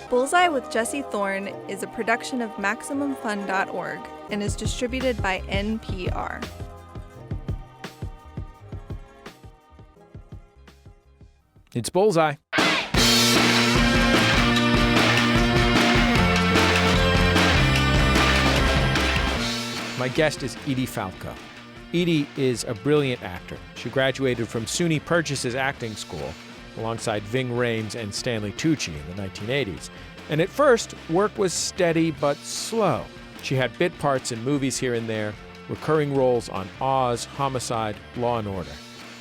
Bullseye with Jesse Thorn is a production of MaximumFun.org and is distributed by NPR. It's Bullseye. My guest is Edie Falco. Edie is a brilliant actor. She graduated from SUNY Purchase's acting school alongside Ving Rhames and Stanley Tucci in the 1980s. And at first, work was steady but slow. She had bit parts in movies here and there, recurring roles on Oz, Homicide, Law & Order.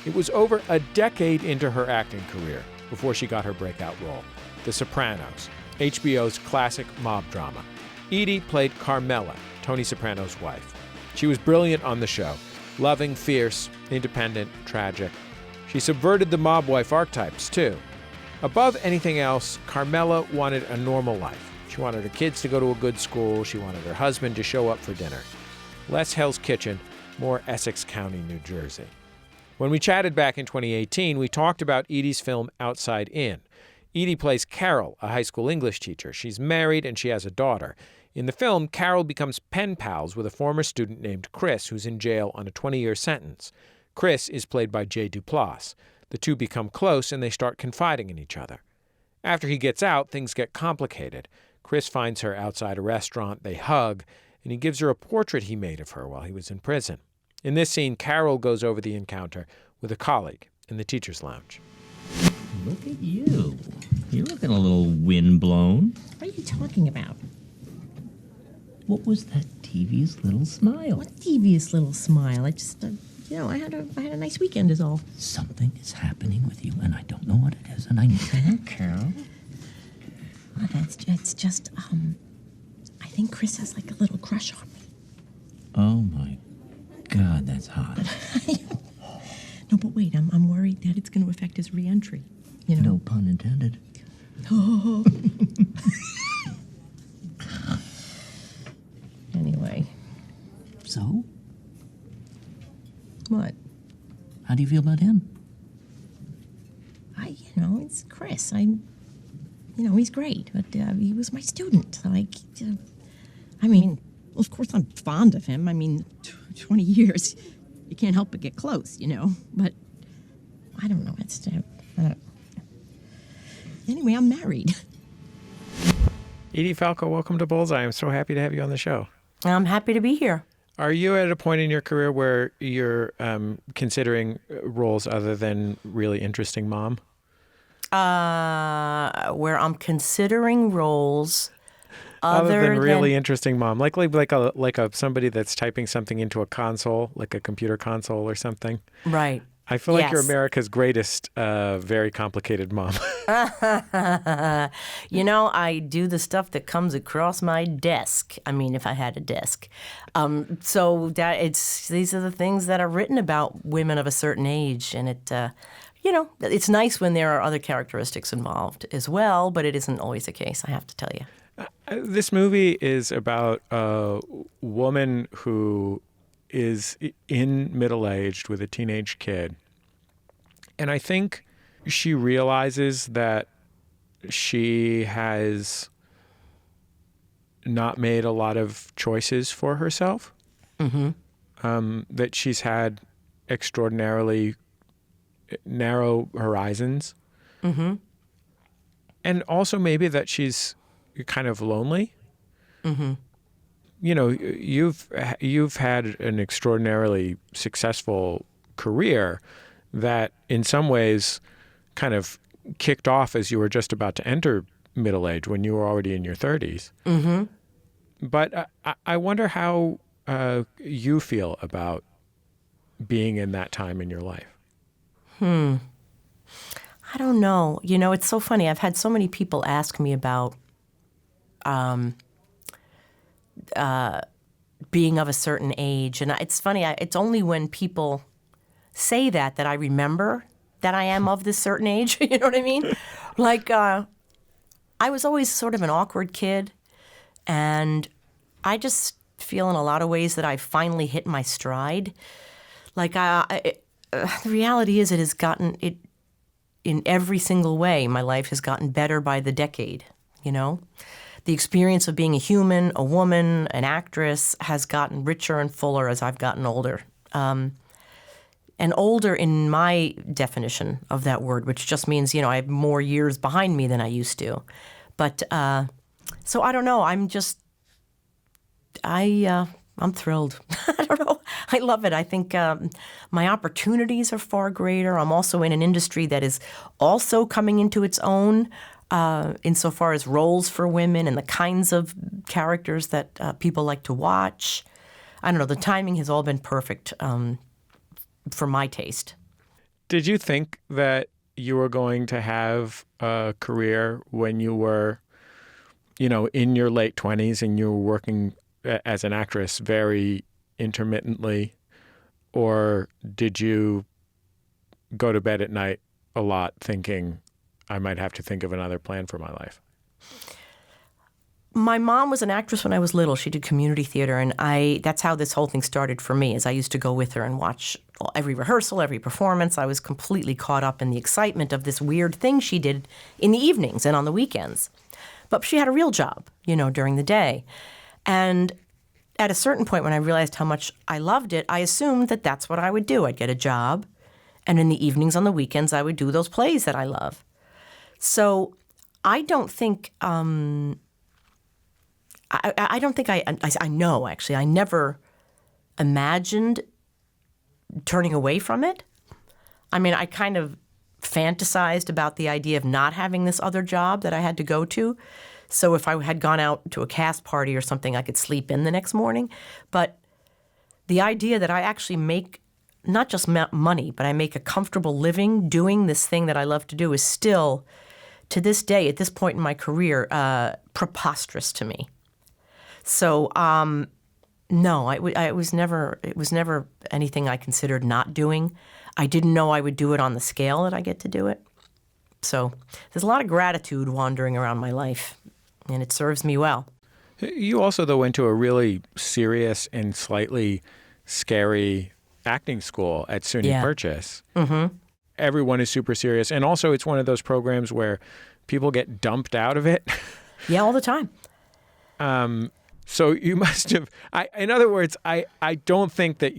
It was over a decade into her acting career before she got her breakout role, The Sopranos, HBO's classic mob drama. Edie played Carmela, Tony Soprano's wife. She was brilliant on the show, loving, fierce, independent, tragic. She subverted the mob wife archetypes, too. Above anything else, Carmela wanted a normal life. She wanted her kids to go to a good school. She wanted her husband to show up for dinner. Less Hell's Kitchen, more Essex County, New Jersey. When we chatted back in 2018, we talked about Edie's film Outside In. Edie plays Carol, a high school English teacher. She's married and she has a daughter. In the film, Carol becomes pen pals with a former student named Chris, who's in jail on a 20-year sentence. Chris is played by Jay Duplass. The two become close and they start confiding in each other. After he gets out, things get complicated. Chris finds her outside a restaurant, they hug, and he gives her a portrait he made of her while he was in prison. In this scene, Carol goes over the encounter with a colleague in the teacher's lounge. Look at you. You're looking a little windblown. What are you talking about? What was that devious little smile? What devious little smile? I just, I had a nice weekend is all. Something is happening with you, and I don't know what it is, and I need to know, Carol. Well, it's just, I think Chris has like a little crush on me. Oh, my God, that's hot. No, but wait, I'm worried that it's going to affect his re-entry, you know? No pun intended. Oh. Anyway. So? What? How do you feel about him? It's Chris. He's great, but he was my student. Of course I'm fond of him. 20 years, you can't help but get close, But I don't know. Anyway, I'm married. Edie Falco, welcome to Bullseye. I'm so happy to have you on the show. I'm happy to be here. Are you at a point in your career where you're considering roles other than really interesting mom? Where I'm considering roles other than really interesting mom, like somebody that's typing something into a console, like a computer console or something. Right. I feel like you're America's greatest, very complicated mom. I do the stuff that comes across my desk. If I had a desk. So these are the things that are written about women of a certain age, and it's nice when there are other characteristics involved as well, but it isn't always the case, I have to tell you. This movie is about a woman who is in middle-aged with a teenage kid. And I think she realizes that she has not made a lot of choices for herself. Mm-hmm. That she's had extraordinarily narrow horizons. Mm-hmm. And also maybe that she's kind of lonely. Mm-hmm. You've had an extraordinarily successful career that in some ways kind of kicked off as you were just about to enter middle age when you were already in your 30s. Mm-hmm. But I wonder how you feel about being in that time in your life. I don't know. It's so funny. I've had so many people ask me about being of a certain age. And it's funny, it's only when people say that I remember that I am of this certain age. You know what I mean? I was always sort of an awkward kid. And I just feel in a lot of ways that I finally hit my stride. The reality is it has gotten, in every single way, my life has gotten better by the decade. you know? The experience of being a human, a woman, an actress has gotten richer and fuller as I've gotten older. And older in my definition of that word, which just means, you know, I have more years behind me than I used to. But so I don't know. I'm thrilled. I don't know. I love it. I think my opportunities are far greater. I'm also in an industry that is also coming into its own insofar as roles for women and the kinds of characters that people like to watch. I don't know. The timing has all been perfect for my taste. Did you think that you were going to have a career when you were, you know, in your late 20s and you were working as an actress very intermittently? Or did you go to bed at night a lot thinking, I might have to think of another plan for my life? My mom was an actress when I was little. She did community theater, and that's how this whole thing started for me, is I used to go with her and watch every rehearsal, every performance. I was completely caught up in the excitement of this weird thing she did in the evenings and on the weekends. But she had a real job, you know, during the day. And at a certain point when I realized how much I loved it, I assumed that that's what I would do. I'd get a job, and in the evenings on the weekends I would do those plays that I love. So I don't think I don't think I know, actually. I never imagined turning away from it. I mean, I kind of fantasized about the idea of not having this other job that I had to go to. So if I had gone out to a cast party or something, I could sleep in the next morning. But the idea that I actually make not just money, but I make a comfortable living doing this thing that I love to do is still, to this day, at this point in my career, preposterous to me. So, no, it was never anything I considered not doing. I didn't know I would do it on the scale that I get to do it. So there's a lot of gratitude wandering around my life, and it serves me well. You also, though, went to a really serious and slightly scary acting school at SUNY Purchase. Mm-hmm. Everyone is super serious. And also it's one of those programs where people get dumped out of it. Yeah, all the time. So you must have, in other words, I don't think that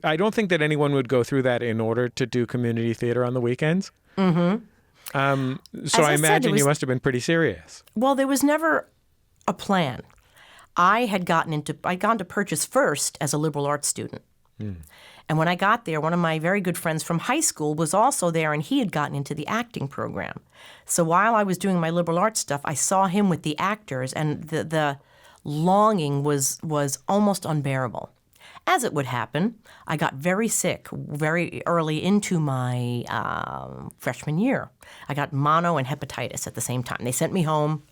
I don't think that anyone would go through that in order to do community theater on the weekends. Mm-hmm. So I imagine you must have been pretty serious. Well, there was never a plan. I'd gone to Purchase first as a liberal arts student. And when I got there, one of my very good friends from high school was also there, and he had gotten into the acting program. So while I was doing my liberal arts stuff, I saw him with the actors, and the longing was almost unbearable. As it would happen, I got very sick very early into my freshman year. I got mono and hepatitis at the same time. They sent me home.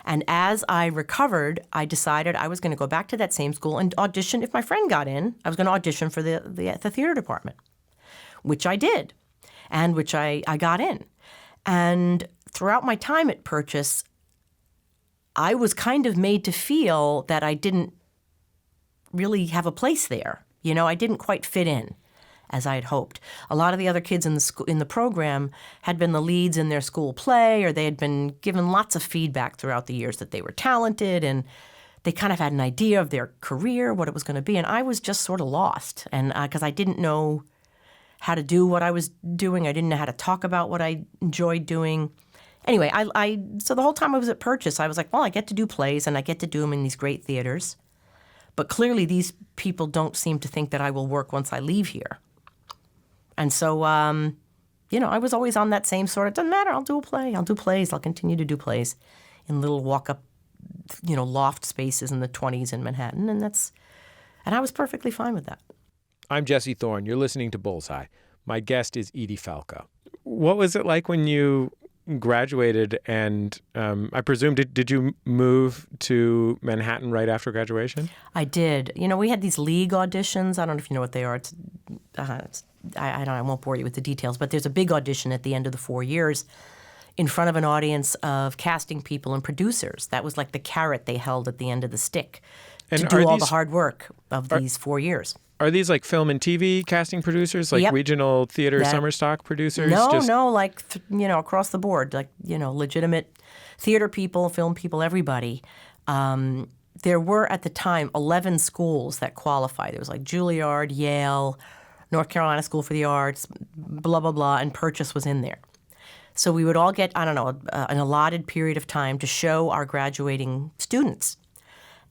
And as I recovered, I decided I was going to go back to that same school and audition. If my friend got in, I was going to audition for the theater department, which I did, and which I got in. And throughout my time at Purchase, I was kind of made to feel that I didn't really have a place there. You know, I didn't quite fit in as I had hoped. A lot of the other kids in the program had been the leads in their school play, or they had been given lots of feedback throughout the years that they were talented, and they kind of had an idea of their career, what it was going to be. And I was just sort of lost, and because I didn't know how to do what I was doing. I didn't know how to talk about what I enjoyed doing. Anyway, so the whole time I was at Purchase, I was like, well, I get to do plays, and I get to do them in these great theaters. But clearly these people don't seem to think that I will work once I leave here. And so, I was always on that same sort of, doesn't matter, I'll do a play. I'll do plays. I'll continue to do plays in little walk-up, loft spaces in the 20s in Manhattan. And I was perfectly fine with that. I'm Jesse Thorn. You're listening to Bullseye. My guest is Edie Falco. What was it like when you graduated, and I presume, did you move to Manhattan right after graduation? I did. We had these league auditions. I don't know if you know what they are. I won't bore you with the details, but there's a big audition at the end of the 4 years in front of an audience of casting people and producers. That was like the carrot they held at the end of the stick to do all the hard work of these 4 years. Are these like film and TV casting producers, like Yep. regional theater summer stock producers? No, like, across the board, like, legitimate theater people, film people, everybody. There were, at the time, 11 schools that qualified. There was like Juilliard, Yale, North Carolina School for the Arts, blah, blah, blah, and Purchase was in there. So we would all get, an allotted period of time to show our graduating students.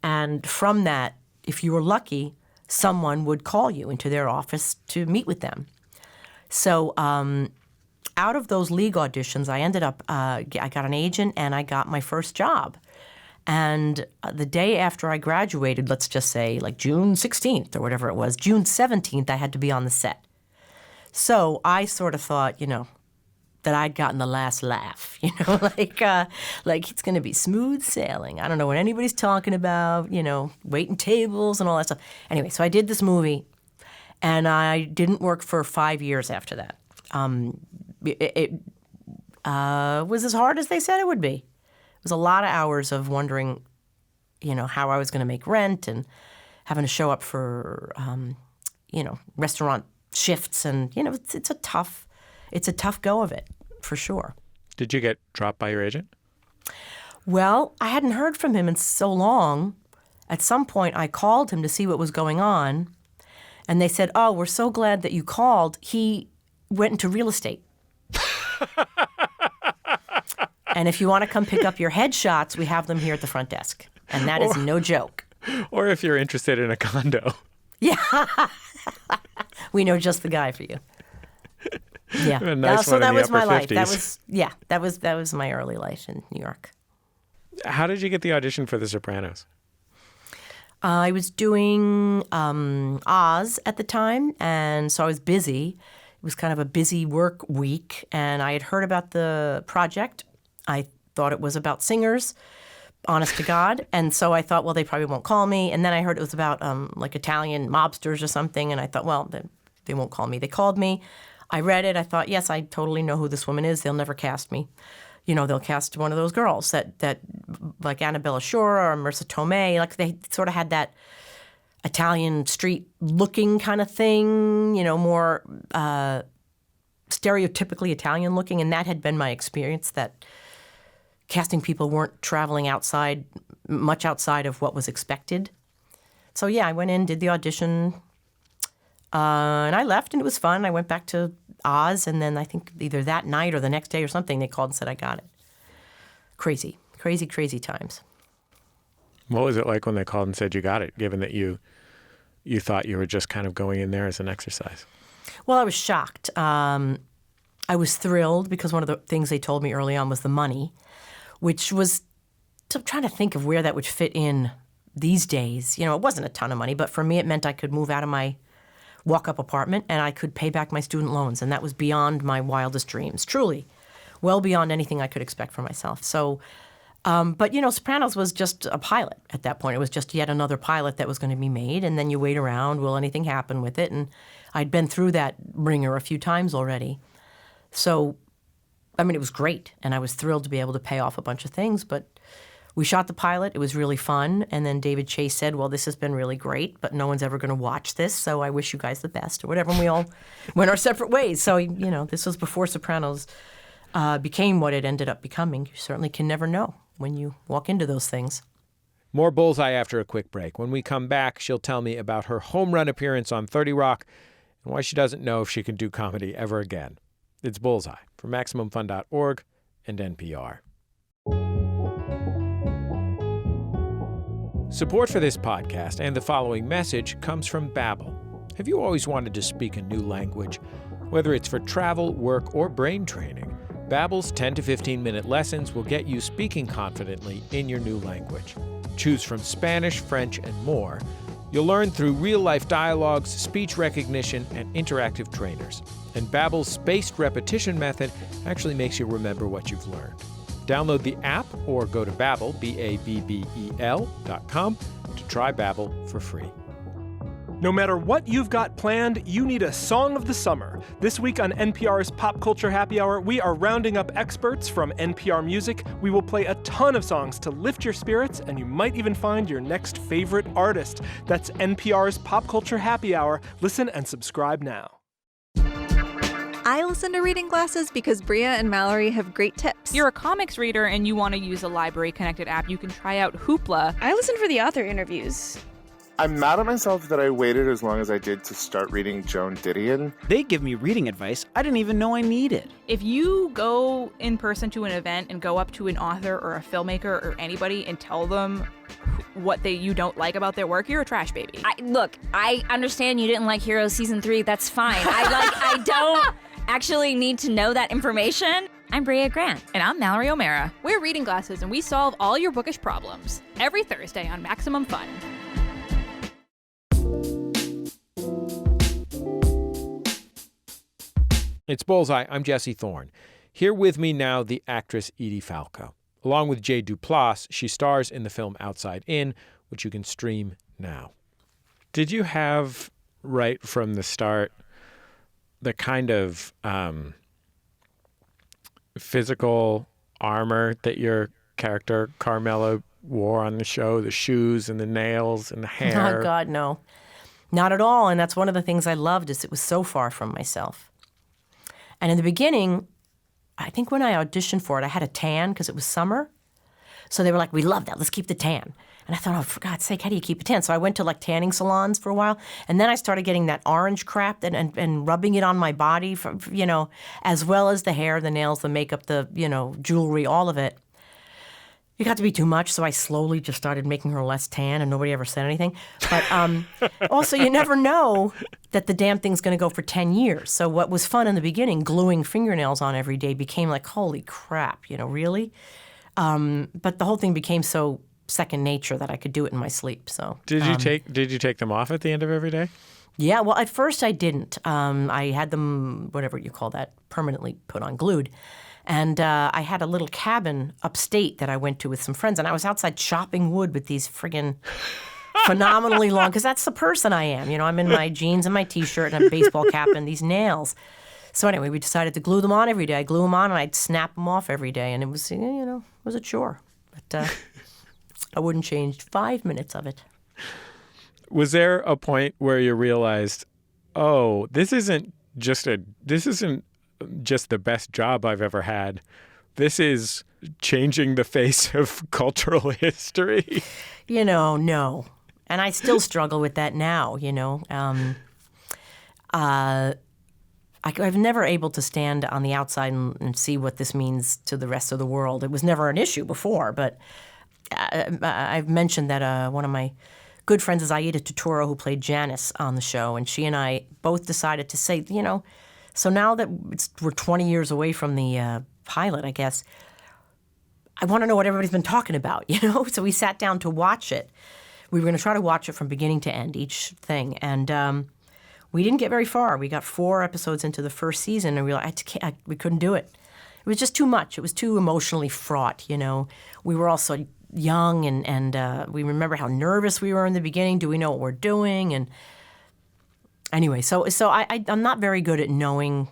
And from that, if you were lucky, someone would call you into their office to meet with them. So out of those league auditions, I ended up, I got an agent and I got my first job. And the day after I graduated, let's just say like June 16th or whatever it was, June 17th, I had to be on the set. So I sort of thought, that I'd gotten the last laugh, like it's going to be smooth sailing. I don't know what anybody's talking about, waiting tables and all that stuff. Anyway, so I did this movie, and I didn't work for 5 years after that. It was as hard as they said it would be. It was a lot of hours of wondering, how I was going to make rent and having to show up for, restaurant shifts. And, it's a tough go of it, for sure. Did you get dropped by your agent? Well, I hadn't heard from him in so long. At some point, I called him to see what was going on. And they said, "Oh, we're so glad that you called. He went into real estate. And if you want to come pick up your headshots, we have them here at the front desk." And that is no joke. Or if you're interested in a condo. Yeah. We know just the guy for you. Yeah. A nice So one that in the was my upper life. 50s. That was my early life in New York. How did you get the audition for The Sopranos? I was doing Oz at the time, and so I was busy. It was kind of a busy work week, and I had heard about the project. I thought it was about singers, honest to God, and so I thought, well, they probably won't call me. And then I heard it was about like Italian mobsters or something, and I thought, well, they won't call me. They called me. I read it. I thought, yes, I totally know who this woman is. They'll never cast me. They'll cast one of those girls that like Annabella Shore or Marissa Tomei. Like they sort of had that Italian street looking kind of thing, more stereotypically Italian looking. And that had been my experience, that casting people weren't traveling much outside of what was expected. So yeah, I went in, did the audition, and I left, and it was fun. I went back to Oz, and then I think either that night or the next day or something, they called and said I got it. Crazy, crazy, crazy times. What was it like when they called and said you got it, given that you thought you were just kind of going in there as an exercise? Well, I was shocked. I was thrilled because one of the things they told me early on was the money, which was trying to think of where that would fit in these days. It wasn't a ton of money, but for me it meant I could move out of my walk-up apartment and I could pay back my student loans, and that was beyond my wildest dreams, truly, well beyond anything I could expect for myself. So, but Sopranos was just a pilot at that point. It was just yet another pilot that was going to be made, and then you wait around, will anything happen with it? And I'd been through that ringer a few times already. So, it was great, and I was thrilled to be able to pay off a bunch of things, but we shot the pilot. It was really fun. And then David Chase said, well, this has been really great, but no one's ever going to watch this, so I wish you guys the best or whatever. And we all went our separate ways. So, this was before Sopranos became what it ended up becoming. You certainly can never know when you walk into those things. More Bullseye after a quick break. When we come back, she'll tell me about her home run appearance on 30 Rock and why she doesn't know if she can do comedy ever again. It's Bullseye from MaximumFun.org and NPR. Support for this podcast and the following message comes from Babbel. Have you always wanted to speak a new language? Whether it's for travel, work, or brain training, Babbel's 10 to 15-minute lessons will get you speaking confidently in your new language. Choose from Spanish, French, and more. You'll learn through real-life dialogues, speech recognition, and interactive trainers. And Babbel's spaced repetition method actually makes you remember what you've learned. Download the app or go to Babbel, Babbel.com to try Babbel for free. No matter what you've got planned, you need a song of the summer. This week on NPR's Pop Culture Happy Hour, we are rounding up experts from NPR Music. We will play a ton of songs to lift your spirits, and you might even find your next favorite artist. That's NPR's Pop Culture Happy Hour. Listen and subscribe now. I listen to Reading Glasses because Bria and Mallory have great tips. You're a comics reader and you want to use a library-connected app. You can try out Hoopla. I listen for the author interviews. I'm mad at myself that I waited as long as I did to start reading Joan Didion. They give me reading advice I didn't even know I needed. If you go in person to an event and go up to an author or a filmmaker or anybody and tell them what you don't like about their work, you're a trash baby. Look, I understand you didn't like Heroes Season 3. That's fine. I don't actually need to know that information. I'm Bria Grant. And I'm Mallory O'Mara. We're Reading Glasses, and we solve all your bookish problems every Thursday on Maximum Fun. It's Bullseye. I'm Jesse Thorn. Here with me now, the actress Edie Falco. Along with Jay Duplass, she stars in the film Outside In, which you can stream now. Did you have, right from the start, the kind of physical armor that your character Carmela wore on the show, the shoes and the nails and the hair? Oh, God, no. Not at all. And that's one of the things I loved, is it was so far from myself. And in the beginning, I think when I auditioned for it, I had a tan because it was summer. So they were like, we love that. Let's keep the tan. And I thought, oh, for God's sake, how do you keep a tan? So I went to like tanning salons for a while. And then I started getting that orange crap and rubbing it on my body, as well as the hair, the nails, the makeup, the, jewelry, all of it. It got to be too much, so I slowly just started making her less tan, and nobody ever said anything. But also, you never know that the damn thing's going to go for 10 years. So what was fun in the beginning, gluing fingernails on every day, became like, holy crap, really? But the whole thing became so second nature that I could do it in my sleep. So Did you take them off at the end of every day? Yeah, well, at first I didn't. I had them, whatever you call that, permanently put on, glued. And I had a little cabin upstate that I went to with some friends, and I was outside chopping wood with these friggin' phenomenally long, because that's the person I am. I'm in my jeans and my T-shirt and a baseball cap and these nails. So anyway, we decided to glue them on every day. I glue them on, and I'd snap them off every day, and it was, it was a chore. But I wouldn't change 5 minutes of it. Was there a point where you realized, oh, this isn't just the best job I've ever had. This is changing the face of cultural history? No. And I still struggle with that now, I've never able to stand on the outside and see what this means to the rest of the world. It was never an issue before, but I've mentioned that one of my good friends is Aida Turturro, who played Janice on the show, and she and I both decided to say, so now that we're 20 years away from the pilot, I guess, I want to know what everybody's been talking about, So we sat down to watch it. We were going to try to watch it from beginning to end, each thing. And we didn't get very far. We got 4 episodes into the first season, and we realized we couldn't do it. It was just too much. It was too emotionally fraught, We were also young, and we remember how nervous we were in the beginning. Do we know what we're doing? And anyway, so I'm not very good at knowing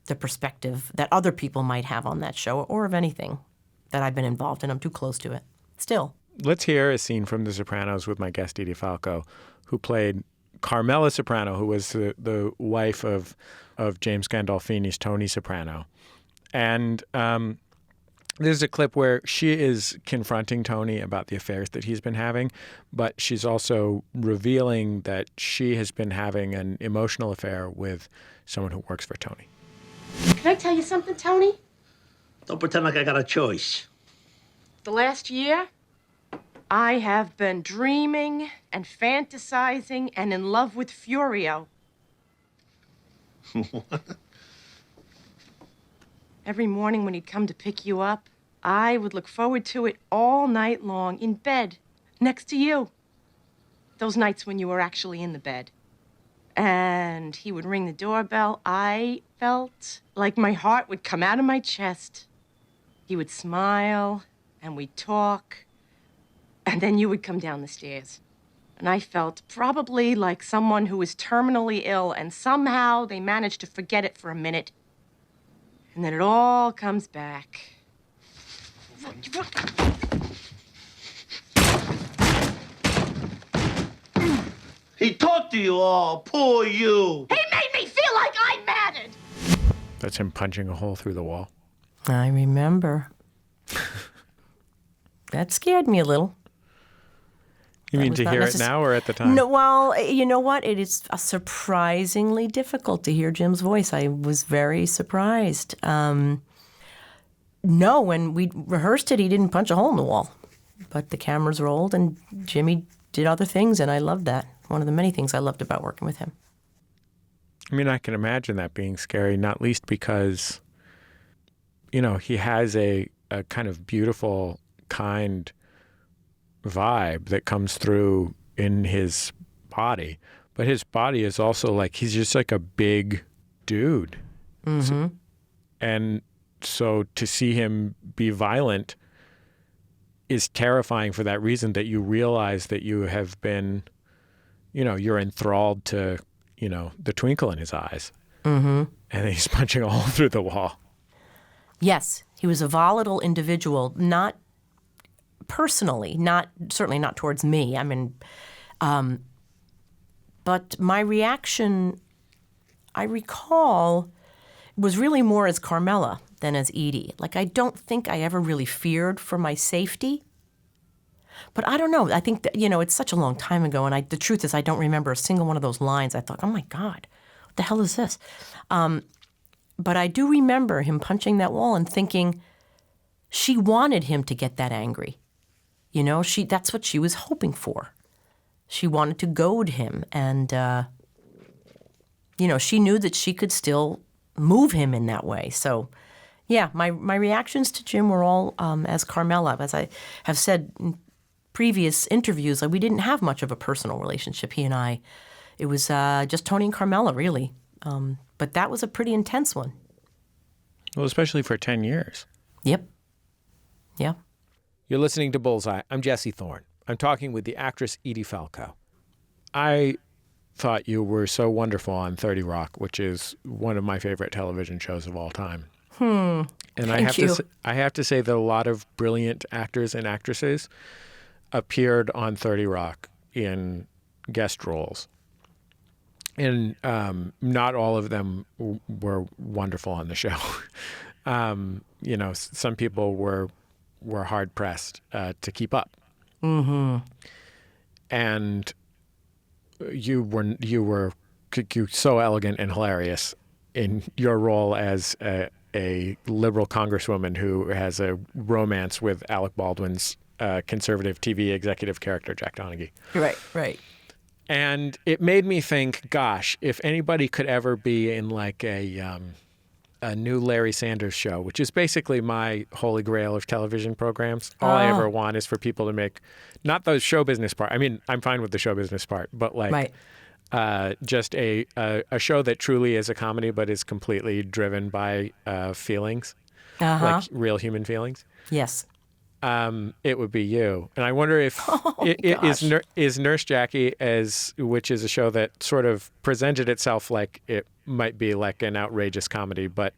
the perspective that other people might have on that show, or of anything that I've been involved in. I'm too close to it still. Let's hear a scene from The Sopranos with my guest, Edie Falco, who played Carmela Soprano, who was the wife of James Gandolfini's Tony Soprano. And there's a clip where she is confronting Tony about the affairs that he's been having, but she's also revealing that she has been having an emotional affair with someone who works for Tony. Can I tell you something, Tony? Don't pretend like I got a choice. The last year, I have been dreaming and fantasizing and in love with Furio. What? Every morning when he'd come to pick you up, I would look forward to it all night long in bed, next to you. Those nights when you were actually in the bed. And he would ring the doorbell. I felt like my heart would come out of my chest. He would smile, and we'd talk, and then you would come down the stairs. And I felt probably like someone who is terminally ill, and somehow they manage to forget it for a minute. And then it all comes back. He talked to you all. Poor you. He made me feel like I mattered. That's him punching a hole through the wall. I remember. That scared me a little. You mean to hear it now or at the time? No, well, you know what? It is surprisingly difficult to hear Jim's voice. I was very surprised. No, when we rehearsed it, he didn't punch a hole in the wall. But the cameras rolled and Jimmy did other things, and I loved that. One of the many things I loved about working with him. I mean, I can imagine that being scary, not least because, you know, he has a kind of beautiful, kind vibe that comes through in his body. But his body is also like, he's just like a big dude. Mm-hmm. And so to see him be violent is terrifying for that reason, that you realize that you have been, you know, you're enthralled to, you know, the twinkle in his eyes. Mm-hmm. And he's punching a hole through the wall. Yes, he was a volatile individual, not personally, certainly not towards me. I mean, but my reaction, I recall, was really more as Carmela than as Edie. Like, I don't think I ever really feared for my safety. But I don't know. I think that, you know, it's such a long time ago, and the truth is I don't remember a single one of those lines. I thought, oh, my God, what the hell is this? But I do remember him punching that wall and thinking she wanted him to get that angry. You know, that's what she was hoping for. She wanted to goad him, and, you know, she knew that she could still move him in that way. So, yeah, my reactions to Jim were all as Carmela. As I have said in previous interviews, we didn't have much of a personal relationship, he and I. It was just Tony and Carmela, really. But that was a pretty intense one. Well, especially for 10 years. Yep. Yeah. You're listening to Bullseye. I'm Jesse Thorn. I'm talking with the actress Edie Falco. I thought you were so wonderful on 30 Rock, which is one of my favorite television shows of all time. And Thank you. I have to say that a lot of brilliant actors and actresses appeared on 30 Rock in guest roles. And not all of them were wonderful on the show. You know, some people were hard pressed to keep up. Mm-hmm. And you were so elegant and hilarious in your role as a liberal congresswoman who has a romance with Alec Baldwin's conservative TV executive character, Jack Donaghy. Right. And it made me think, gosh, if anybody could ever be in like a new Larry Sanders show, which is basically my holy grail of television programs. All I ever want is for people to make, not the show business part. I mean, I'm fine with the show business part, but like just a show that truly is a comedy, but is completely driven by feelings, like real human feelings. Yes. It would be you. And I wonder if is Nurse Jackie, which is a show that sort of presented itself like it might be like an outrageous comedy, but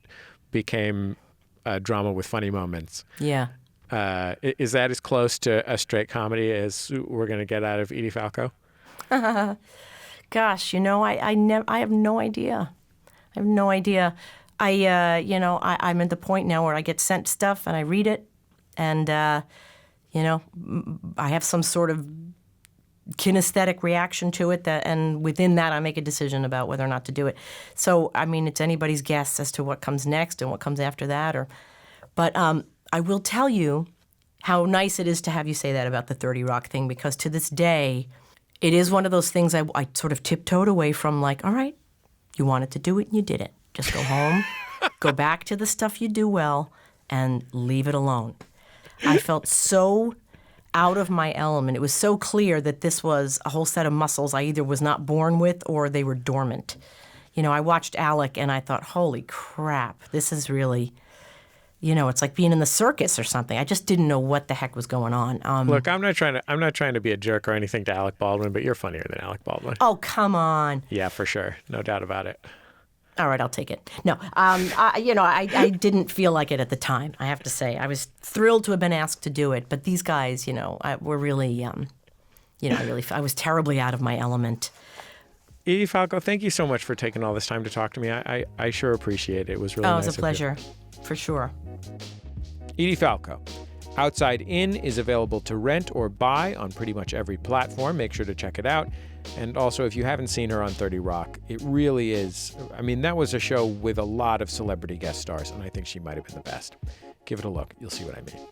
became a drama with funny moments. Yeah. Is that as close to a straight comedy as we're going to get out of Edie Falco? Gosh, you know, I have no idea. I have no idea. I'm at the point now where I get sent stuff and I read it. And, you know, I have some sort of kinesthetic reaction to it, and within that I make a decision about whether or not to do it. So, I mean, it's anybody's guess as to what comes next and what comes after that. But I will tell you how nice it is to have you say that about the 30 Rock thing, because to this day, it is one of those things I sort of tiptoed away from, like, all right, you wanted to do it and you did it. Just go home, go back to the stuff you do well, and leave it alone. I felt so out of my element. It was so clear that this was a whole set of muscles I either was not born with or they were dormant. You know, I watched Alec and I thought, holy crap, this is really It's like being in the circus or something. I just didn't know what the heck was going on. Look, I'm not trying to be a jerk or anything to Alec Baldwin, but you're funnier than Alec Baldwin. Oh, come on. Yeah, for sure. No doubt about it. All right, I'll take it. No, I didn't feel like it at the time, I have to say. I was thrilled to have been asked to do it, but these guys, were really, I was terribly out of my element. Edie Falco, thank you so much for taking all this time to talk to me. I sure appreciate it. It was really nice. It was a pleasure, for sure. Edie Falco. Outside In is available to rent or buy on pretty much every platform. Make sure to check it out. And also, if you haven't seen her on 30 Rock, it really is. I mean, that was a show with a lot of celebrity guest stars, and I think she might have been the best. Give it a look. You'll see what I mean.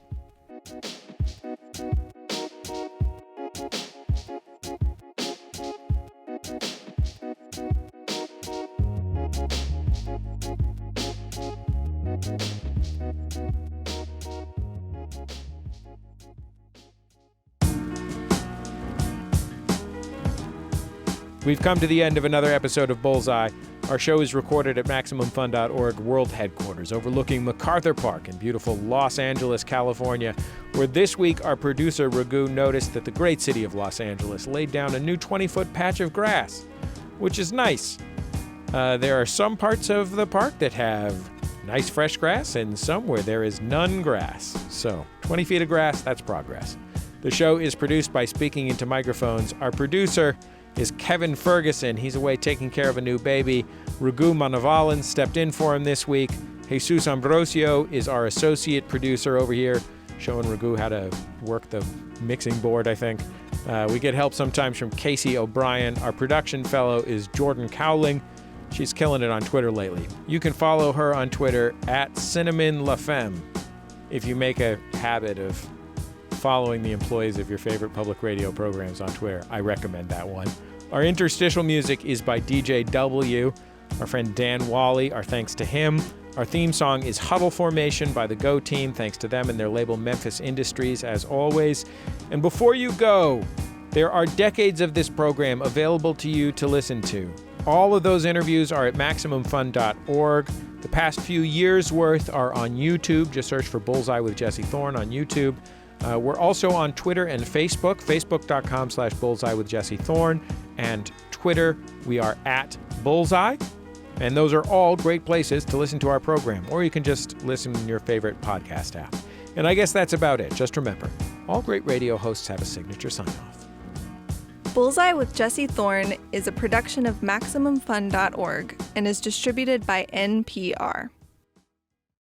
We've come to the end of another episode of Bullseye. Our show is recorded at MaximumFun.org World Headquarters, overlooking MacArthur Park in beautiful Los Angeles, California, where this week our producer, Raghu, noticed that the great city of Los Angeles laid down a new 20-foot patch of grass, which is nice. There are some parts of the park that have nice fresh grass and some where there is none grass. So, 20 feet of grass, that's progress. The show is produced by Speaking Into Microphones. Our producer is Kevin Ferguson. He's away taking care of a new baby. Raghu Manavalan stepped in for him this week. Jesus Ambrosio is our associate producer over here, showing Raghu how to work the mixing board, I think. We get help sometimes from Casey O'Brien. Our production fellow is Jordan Cowling. She's killing it on Twitter lately. You can follow her on Twitter at CinnamonLaFemme. If you make a habit of following the employees of your favorite public radio programs on Twitter, I recommend that one. Our interstitial music is by DJ W. Our friend Dan Wally, our thanks to him. Our theme song is Huddle Formation by the Go Team, thanks to them and their label Memphis Industries, as always. And before you go, there are decades of this program available to you to listen to. All of those interviews are at MaximumFun.org. The past few years' worth are on YouTube. Just search for Bullseye with Jesse Thorn on YouTube. We're also on Twitter and Facebook, facebook.com/Bullseye with Jesse Thorn. And Twitter, we are at Bullseye. And those are all great places to listen to our program. Or you can just listen in your favorite podcast app. And I guess that's about it. Just remember, all great radio hosts have a signature sign-off. Bullseye with Jesse Thorn is a production of MaximumFun.org and is distributed by NPR.